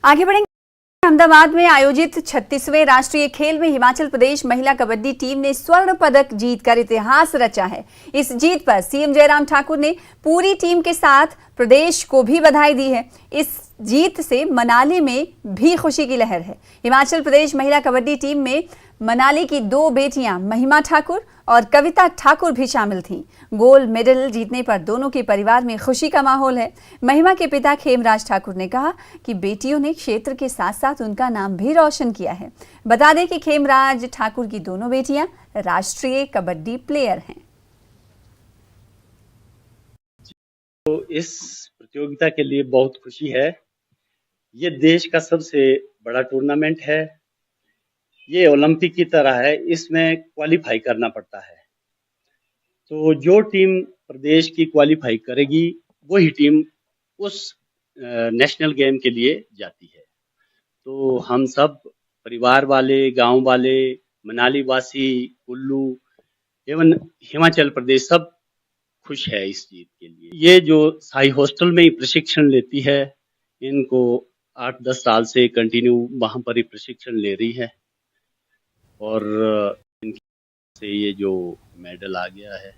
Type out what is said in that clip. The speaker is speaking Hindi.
आगे बढ़ेंगे। अहमदाबाद में आयोजित 36वें राष्ट्रीय खेल में हिमाचल प्रदेश महिला कबड्डी टीम ने स्वर्ण पदक जीतकर इतिहास रचा है। इस जीत पर सीएम जयराम ठाकुर ने पूरी टीम के साथ प्रदेश को भी बधाई दी है। इस जीत से मनाली में भी खुशी की लहर है। हिमाचल प्रदेश महिला कबड्डी टीम में मनाली की 2 बेटियां महिमा ठाकुर और कविता ठाकुर भी शामिल थीं। गोल्ड मेडल जीतने पर दोनों के परिवार में खुशी का माहौल है। महिमा के पिता खेमराज ठाकुर ने कहा कि बेटियों ने क्षेत्र के साथ साथ उनका नाम भी रोशन किया है। बता दें कि खेमराज ठाकुर की दोनों बेटियां राष्ट्रीय कबड्डी प्लेयर हैं। तो इस प्रतियोगिता के लिए बहुत खुशी है। ये देश का सबसे बड़ा टूर्नामेंट है। ये ओलंपिक की तरह है, इसमें क्वालिफाई करना पड़ता है। तो जो टीम प्रदेश की क्वालिफाई करेगी वही टीम उस नेशनल गेम के लिए जाती है। तो हम सब परिवार वाले, गांव वाले, मनाली वासी, कुल्लू एवं हिमाचल प्रदेश सब खुश है इस जीत के लिए। ये जो साई हॉस्टल में ही प्रशिक्षण लेती है, इनको 8-10 साल से कंटिन्यू वहां पर ही प्रशिक्षण ले रही है और इनसे ये जो मेडल आ गया है।